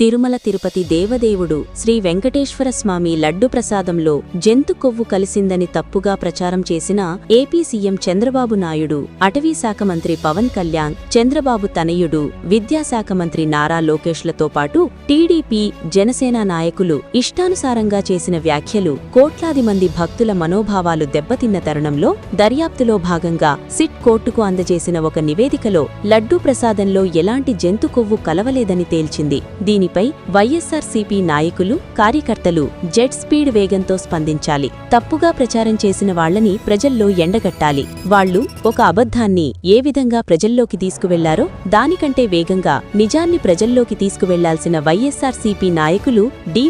తిరుమల తిరుపతి దేవదేవుడు శ్రీ వెంకటేశ్వర స్వామి లడ్డు ప్రసాదంలో జంతు కొవ్వు కలిసిందని తప్పుగా ప్రచారం చేసిన ఏపీ సీఎం చంద్రబాబు నాయుడు, అటవీశాఖ మంత్రి పవన్ కళ్యాణ్, చంద్రబాబు తనయుడు విద్యాశాఖ మంత్రి నారా లోకేష్లతో పాటు టీడీపీ, జనసేన నాయకులు ఇష్టానుసారంగా చేసిన వ్యాఖ్యలు కోట్లాది మంది భక్తుల మనోభావాలు దెబ్బతిన్న తరుణంలో దర్యాప్తులో భాగంగా సిట్ కోర్టుకు అందజేసిన ఒక నివేదికలో లడ్డూ ప్రసాదంలో ఎలాంటి జంతు కొవ్వు కలవలేదని తేల్చింది. దీనిపై వైఎస్సార్సీపీ నాయకులు, కార్యకర్తలు జెట్ స్పీడ్ వేగంతో స్పందించాలి. తప్పుగా ప్రచారం చేసిన వాళ్లని ప్రజల్లో ఎండగట్టాలి. వాళ్లు ఒక అబద్ధాన్ని ఏ విధంగా ప్రజల్లోకి తీసుకువెళ్లారో దానికంటే వేగంగా నిజాన్ని ప్రజల్లోకి తీసుకువెళ్లాల్సిన వైఎస్సార్సీపీ నాయకులు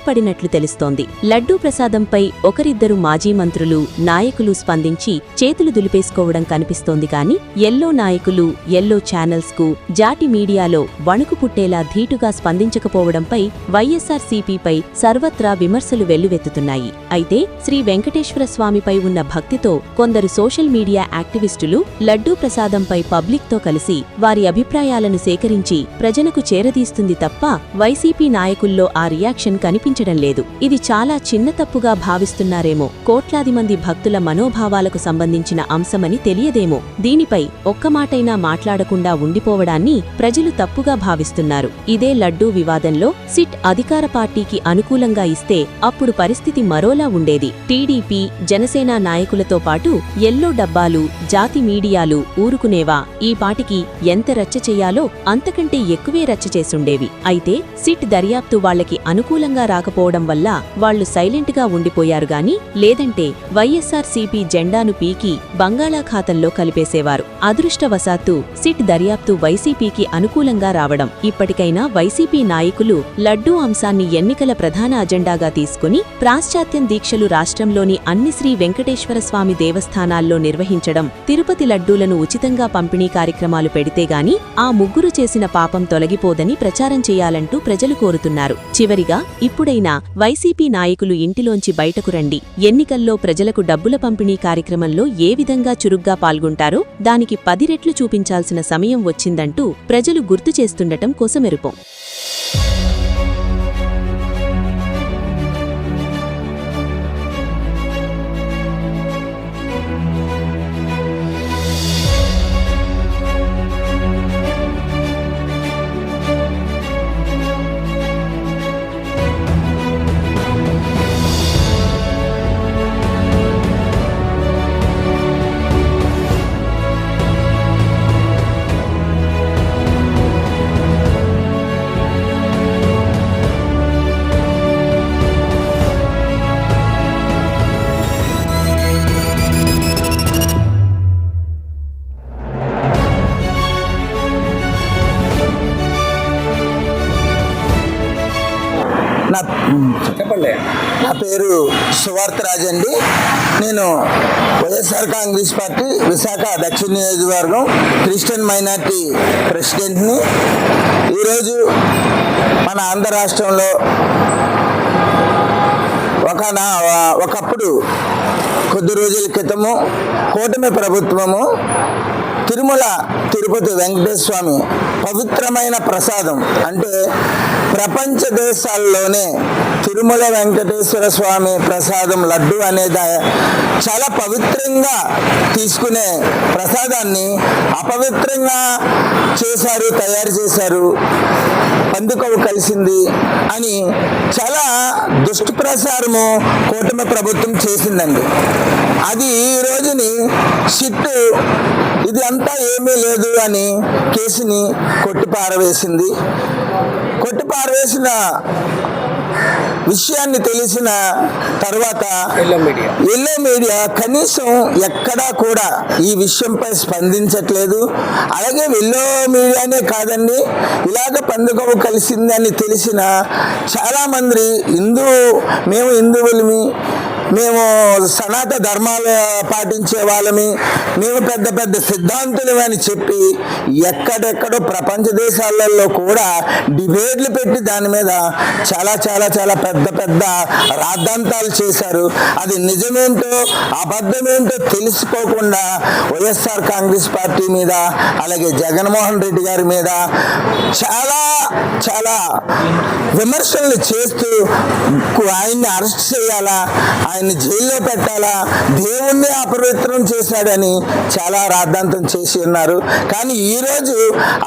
పడినట్లు తెలుస్తోంది. లడ్డూ ప్రసాదంపై ఒకరిద్దరు మాజీ మంత్రులు, నాయకులు స్పందించి చేతులు దులిపేసుకోవడం కనిపిస్తోంది కానీ ఎల్లో నాయకులు, ఎల్లో ఛానల్స్ కు, జాటి మీడియాలో వణుకు పుట్టేలా ధీటుగా స్పందించకపోవడంపై వైఎస్సార్సీపీపై సర్వత్రా విమర్శలు వెల్లువెత్తుతున్నాయి. అయితే శ్రీ వెంకటేశ్వర స్వామిపై ఉన్న భక్తితో కొందరు సోషల్ మీడియా యాక్టివిస్టులు లడ్డూ ప్రసాదంపై పబ్లిక్తో కలిసి వారి అభిప్రాయాలను సేకరించి ప్రజలకు చేరదీస్తుంది తప్ప వైసీపీ నాయకుల్లో ఆ రియాక్షన్ కనిపించడం లేదు. ఇది చాలా చిన్న తప్పుగా భావిస్తున్నారేమో, కోట్లాది మంది భక్తుల మనోభావాలకు సంబంధించిన అంశమని తెలియదేమో. దీనిపై ఒక్క మాటైనా మాట్లాడకుండా ఉండిపోవడాన్ని ప్రజలు తప్పుగా భావిస్తున్నారు. ఇదే లడ్డూ వివాదంలో సిట్ అధికార పార్టీకి అనుకూలంగా ఇస్తే అప్పుడు పరిస్థితి మరోలా ఉండేది. టీడీపీ, జనసేన నాయకులతో పాటు ఎల్లో డబ్బాలు, జాతి మీడియాలు ఊరుకునేవా? ఈ పాటికి ఎంత రచ్చ చెయ్యాలో అంతకంటే ఎక్కువే రచ్చ చేసుండేవి. అయితే సిట్ దర్యాప్తు వాళ్లకి అనుకూలంగా రాకపోవడం వల్ల వాళ్లు సైలెంట్గా ఉండిపోయారు గాని లేదంటే వైఎస్సార్సీపీ జెండాను పీకి బంగాళాఖాతంలో కలిపేసేవారు. అదృష్టవశాత్తు సిట్ దర్యాప్తు వైసీపీకి అనుకూలంగా రావడం, ఇప్పటికైనా వైసీపీ నాయకులు లడ్డూ అంశాన్ని ఎన్నికల ప్రధాన అజెండాగా తీసుకుని పాశ్చాత్యం దీక్షలు రాష్ట్రంలోని అన్ని శ్రీ వెంకటేశ్వర స్వామి దేవస్థానాల్లో నిర్వహించడం, తిరుపతి లడ్డూలను ఉచితంగా పంపిణీ కార్యక్రమాలు పెడితేగాని ఆ ముగ్గురు చేసిన పాపం తొలగిపోదని ప్రచారం చేయాలంటూ ప్రజలు కోరుతున్నారు. చివరిగా ఇప్పుడైనా వైసీపీ నాయకులు ఇంటిలోంచి బయటకు రండి. ఎన్నికల్లో ప్రజలకు డబ్బుల పంపిణీ కార్యక్రమంలో ఏ విధంగా చురుగ్గా పాల్గొంటారో దానికి 10 రెట్లు చూపించాల్సిన సమయం వచ్చిందంటూ ప్రజలు గుర్తు చేస్తుండటం కోసమెరుపం. నా పేరు సువార్తరాజ్ అండి. నేను వైఎస్ఆర్ కాంగ్రెస్ పార్టీ విశాఖ దక్షిణ నియోజకవర్గం క్రిస్టియన్ మైనార్టీ ప్రెసిడెంట్ని. ఈరోజు మన ఆంధ్ర రాష్ట్రంలో ఒకప్పుడు కొద్ది రోజుల క్రితము కూటమి ప్రభుత్వము తిరుమల తిరుపతి వెంకటేశ్వర స్వామి పవిత్రమైన ప్రసాదం అంటే ప్రపంచ దేశాల్లోనే తిరుమల వెంకటేశ్వర స్వామి ప్రసాదం లడ్డు అనేది చాలా పవిత్రంగా తీసుకునే ప్రసాదాన్ని అపవిత్రంగా తయారు చేశారు, పందుకొవ్వు కలిసింది అని చాలా దుష్ప్రచారము కూటమి ప్రభుత్వం చేసిందండి. అది ఈ రోజుని సిట్టు ఇది అంతా ఏమీ లేదు అని కేసుని కొట్టిపారవేసింది. కొట్టిపారవేసిన విషయాన్ని తెలిసిన తర్వాత ఎల్లో మీడియా కనీసం ఎక్కడా కూడా ఈ విషయంపై స్పందించట్లేదు. అలాగే ఎల్లో మీడియానే కాదండి, ఇలాగ పందుకొవ్వు కలిసింది అని తెలిసిన చాలామంది మేము హిందువులమి, మేము సనాతన ధర్మాలు పాటించే వాళ్ళమి, మేము పెద్ద పెద్ద సిద్ధాంతులు అని చెప్పి ఎక్కడెక్కడో ప్రపంచ దేశాలలో కూడా డిబేట్లు పెట్టి దాని మీద చాలా చాలా చాలా పెద్ద పెద్ద రాద్ధాంతాలు చేశారు. అది నిజమేంటో అబద్ధమేంటో తెలుసుకోకుండా వైఎస్ఆర్ కాంగ్రెస్ పార్టీ మీద అలాగే జగన్మోహన్ రెడ్డి గారి మీద చాలా చాలా విమర్శలు చేస్తూ ఆయన్ని అరెస్ట్ చేయాలా, ఆయన్ని జైల్లో పెట్టాలా, దేవుణ్ణి అపవిత్రం చేశాడని చాలా రాద్ధాంతం చేసి ఉన్నారు. కానీ ఈరోజు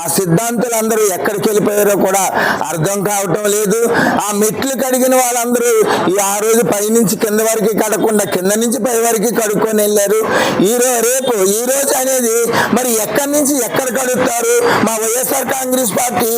ఆ సిద్ధాంతులందరూ ఎక్కడికి వెళ్ళిపోయారో కూడా అర్థం కావటం లేదు. ఆ మెట్లు కడిగిన వాళ్ళందరూ ఆ రోజు పైనుంచి కింద వరకు కడకుండా కింద నుంచి పై వరకు కడుక్కొని వెళ్ళారు. ఈ రోజు అనేది మరి ఎక్కడి నుంచి ఎక్కడ కడుగుతారు? మా వైఎస్ఆర్ కాంగ్రెస్ పార్టీ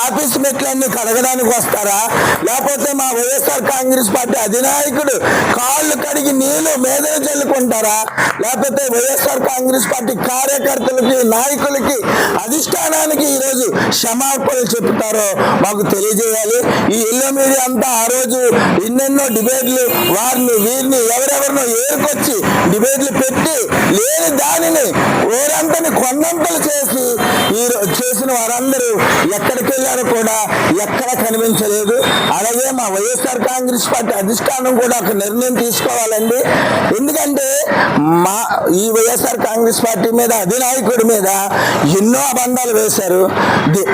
ఆఫీస్ మెట్లన్నీ కడగడానికి వస్తారా, లేకపోతే మా వైఎస్ఆర్ కాంగ్రెస్ పార్టీ అధినాయకుడు కాళ్ళు కడిగి నీళ్లు మేదన చల్లుకుంటారా, లేకపోతే వైఎస్ఆర్ కాంగ్రెస్ పార్టీ కార్యకర్తలకి నాయకులకి అధిష్టానానికి ఈరోజు క్షమాపణలు చెప్తారో మాకు తెలియజేయాలి. ఈ ఎల్లో మీడియా అంతా ఆ రోజు ఎన్నెన్నో డిబేట్లు వారిని వీరిని ఎవరెవరినో ఏరుకొచ్చి డిబేట్లు పెట్టి లేని దానిని ఓరంతని కొండంతలు చేసి చేసిన వారందరూ ఎక్కడికి వెళ్ళారో కూడా ఎక్కడ కనిపించలేదు. అలాగే మా వైఎస్ఆర్ కాంగ్రెస్ పార్టీ అధిష్టానం కూడా ఒక నిర్ణయం తీసుకోవాలండి. ఎందుకంటే ఈ వైఎస్ఆర్ కాంగ్రెస్ పార్టీ మీద అధినాయకుడి మీద ఎన్నో అబంధాలు వేశారు.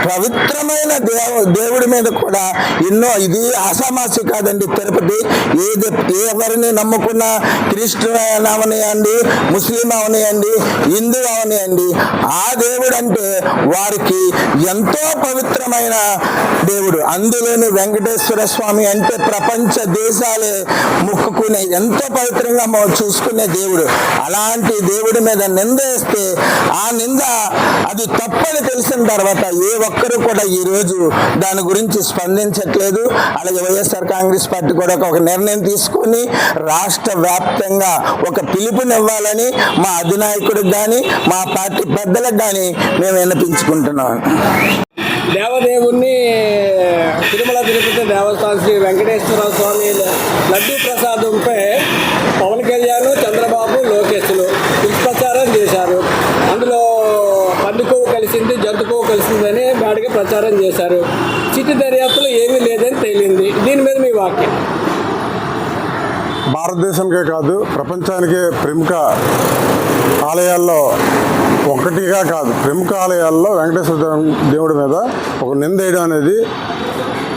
పవిత్రమైన దేవుడి మీద కూడా ఎన్నో, ఇది ఆసామాసి కాదండి. తిరుపతి ఎవరిని నమ్ముకున్న క్రిస్టియన్ అవనియండి, ముస్లిం అవనియండి, హిందూ అవనియండి, ఆ దేవుడు అంటే వారికి ఎంతో పవిత్రమైన దేవుడు. అందులోని వెంకటేశ్వర స్వామి అంటే ప్రపంచ దేశాలే మొక్కుకునే ఎంతో పవిత్రంగా చూసుకునే దేవుడు. అలాంటి దేవుడి మీద నింద వేస్తే ఆ నింద అది తప్పని తెలిసిన తర్వాత ఏ ఒక్కరు కూడా ఈరోజు దాని గురించి స్పందించట్లేదు. అలాగే వైఎస్ఆర్ కాంగ్రెస్ పార్టీ కూడా ఒక నిర్ణయం తీసుకొని రాష్ట్ర వ్యాప్తంగా ఒక పిలుపునివ్వాలని మా అధినాయకుడికి కానీ మా పార్టీ పెద్దలకు కానీ మేము విన్నపించుకుంటున్నాం. దేవదేవుణ్ణి తిరుమల తిరుపతి దేవస్థానం శ్రీ వెంకటేశ్వర స్వామి లడ్డూ ప్రసాదంపై పవన్ కళ్యాణ్, చంద్రబాబు, లోకేష్లు దుష్ప్రచారం చేశారు. అందులో పంది కొవ్వు కలిసింది, జంతు కొవ్వు కలిసిందని వాడికి ప్రచారం చేశారు. సిటీ దర్యాప్తులో ఏమీ లేదని తేలింది. దీని మీద మీ వాక్యం. భారతదేశానికే కాదు ప్రపంచానికే ప్రముఖ ఆలయాల్లో ఒకటిగా కాదు, ప్రముఖ ఆలయాల్లో వెంకటేశ్వర దేవుడి మీద ఒక నింద వేయడం అనేది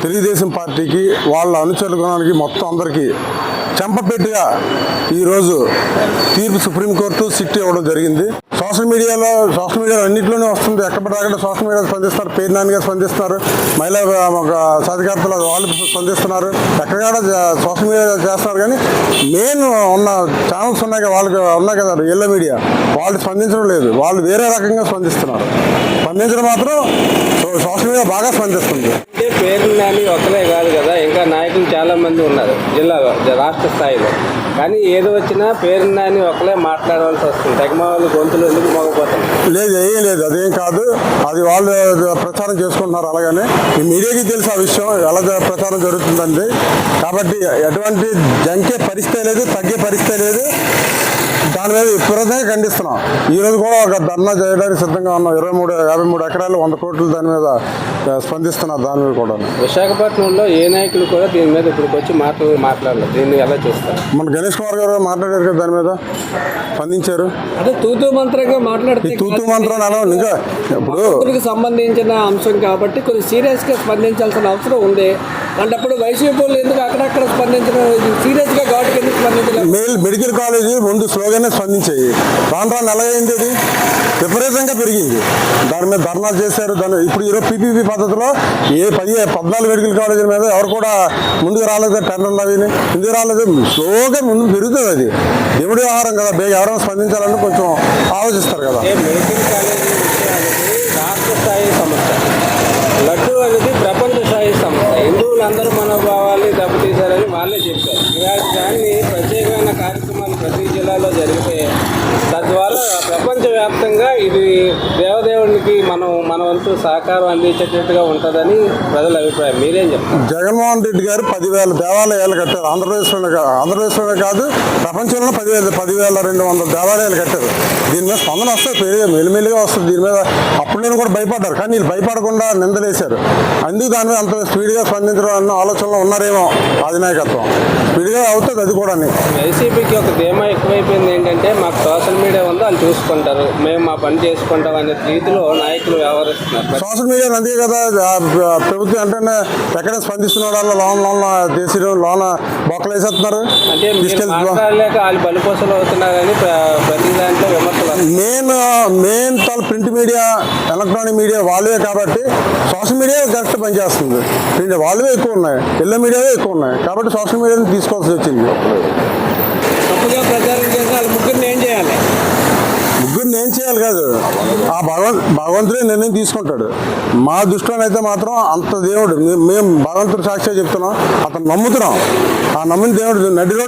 తెలుగుదేశం పార్టీకి వాళ్ళ అనుచరులకి మొత్తం అందరికీ చెంపపెట్టిగా ఈరోజు తీర్పు సుప్రీంకోర్టు సిట్ ఇవ్వడం జరిగింది. సోషల్ మీడియాలో అన్నింటిలోనే వస్తుంది. ఎక్కడ సోషల్ మీడియా స్పందిస్తారు, పేరు నానిగా స్పందిస్తున్నారు, మహిళా సాధికారతలు వాళ్ళు స్పందిస్తున్నారు, ఎక్కడ సోషల్ మీడియా చేస్తున్నారు. కానీ మెయిన్ ఉన్న ఛానల్స్ వాళ్ళకి ఉన్నాయి కదా ఎల్లో మీడియా, వాళ్ళు స్పందించడం లేదు. వాళ్ళు వేరే రకంగా స్పందిస్తున్నారు. స్పందించడం మాత్రం సోషల్ మీడియా బాగా స్పందిస్తుంది. అంటే పేరు నాని ఒక్కలే కాదు కదా, ఇంకా నాయకులు చాలా మంది ఉన్నారు జిల్లాలో, రాష్ట్ర స్థాయిలో. కానీ ఏదో వచ్చినా పేరు నాని ఒక్కలే మాట్లాడవలసి వస్తుంది. తెగమాలు గొంతులు ఎందుకు మోగపోతాం? లేదు, ఏం లేదు, అదేం కాదు. అది వాళ్ళు ప్రచారం చేసుకుంటున్నారు. అలాగనే ఈ మీడియాకి తెలుసు ఆ విషయం ఎలా ప్రచారం జరుగుతుందండి. కాబట్టి ఎటువంటి జంకే పరిస్థితి లేదు, తగ్గే పరిస్థితి లేదు. దాని మీద విపరీతంగా ఖండిస్తున్నాం. ఈరోజు కూడా ఒక ధర్నా చేయడానికి సిద్ధంగా ఉన్నాం. 53 ఎకరాలు 100 కోట్లు దాని మీద స్పందిస్తున్నారు. దాని మీద కూడా విశాఖపట్నంలో ఏ నాయకులు కూడా దీని మీద ఇప్పుడు వచ్చి మాట్లాడలేదు. దీన్ని ఎలా చూస్తారు? మన గణేష్ కుమార్ గారు మాట్లాడారు కదా, దాని మీద స్పందించారు. అదే తూతూ మంత్రంగా మాట్లాడితే తూతూ మంత్రం అలా ఇంకా ఇప్పుడు సంబంధించిన అంశం కాబట్టి కొంచెం సీరియస్గా స్పందించాల్సిన అవసరం ఉంది. అంటప్పుడు వైసీపీ వాళ్ళు ఎందుకు అక్కడక్కడ స్పందించడం, సీరియస్గా ఘాటుకి ఎందుకు స్పందించలేదు? మెడికల్ కాలేజీ ముందు స్లోగానే స్పందించాయి. రాను ఎలా అయింది, అది విపరీతంగా పెరిగింది. దాని మీద ధర్నాలు చేశారు. ఇప్పుడు ఈరోజు పీపీపీ పద్ధతిలో 14 మెడికల్ కాలేజీల మీద ఎవరు కూడా ముందుకు రాలేదు. టెండర్లు అవి ముందుకు రాలేదు. స్లోగా ముందు పెరుగుతుంది. అది దేవుడి వ్యవహారం కదా, ఎవరైనా స్పందించాలని కొంచెం ఆలోచిస్తారు కదా. మెడికల్ కాలేజీ రాష్ట్ర స్థాయి సమస్య, లడ్డు అనేది ప్రపంచ స్థాయి సమస్య. హిందువులందరూ మనోభావాలు దెబ్బతీశారని వాళ్ళే చెప్పారు. దాన్ని ప్రత్యేకమైన కార్యక్రమాలు ప్రతి జిల్లాలో జరిగితే తద్వారా ప్రపంచవ్యాప్తంగా ఇది దేవదేవునికి మన వంతు సహకారం అందించేటట్టుగా ఉంటుందని ప్రజల అభిప్రాయం. మీరేం చెప్తారు? జగన్మోహన్ రెడ్డి గారు 10,000 దేవాలయాలు కట్టారు. ఆంధ్రప్రదేశ్లోనే కాదు ప్రపంచంలో 10,200 దేవాలయాలు కట్టారు. దీని మీద స్పందన వస్తుంది, మెల్లిమెల్లిగా వస్తుంది. దీని మీద అప్పుడు నేను కూడా భయపడ్డారు, కానీ వీళ్ళు భయపడకుండా నిందలేశారు. అందుకు దాని మీద అంత స్పీడ్గా స్పందించడం అన్న ఆలోచనలో ఉన్నారేమో అధినాయకత్వం. స్పీడ్గా అవుతుంది అది కూడా. వైసీపీకి ఒక ధీమా ఎక్కువైపోయింది ఏంటంటే, మాకు సోషల్ మీడియా ఉందో వాళ్ళు చూసుకుంటారు, మేము మా పని చేసుకుంటాం అనే రీతిలో నాయకులు వ్యవహరిస్తున్నారు. సోషల్ మీడియా అంతే కదా, ప్రభుత్వం అంటే ఎక్కడ స్పందిస్తున్నాడు, వాళ్ళు లోన తీసి లోన బొక్కలు వేసేస్తున్నారు. అంటే మాట్లాడలేక వాళ్ళు బలిపోసలు అవుతున్నారని ప్రతి దాంట్లో విమర్శలు. Main print media, electronic media వాళ్ళవే కాబట్టి సోషల్ మీడియా కరెక్ట్ పనిచేస్తుంది. ప్రింట్ వాళ్ళవే ఎక్కువ ఉన్నాయి, ఎల్లో మీడియావే ఎక్కువ ఉన్నాయి కాబట్టి సోషల్ మీడియాని తీసుకోవాల్సి వచ్చింది. తప్పుగా ప్రచారం చేసి వాళ్ళ ముగ్గురిని ఏం చేయాలి? ముగ్గురిని ఏం చేయాలి కాదు, ఆ భగవంతుడే నిర్ణయం తీసుకుంటాడు. మా దృష్టిలోనైతే మాత్రం అంత దేవుడు, మేము భగవంతుడు సాక్షిగా చెప్తున్నాం, అతను నమ్ముతున్నాం. ఆ నమ్మిన దేవుడు నడిలో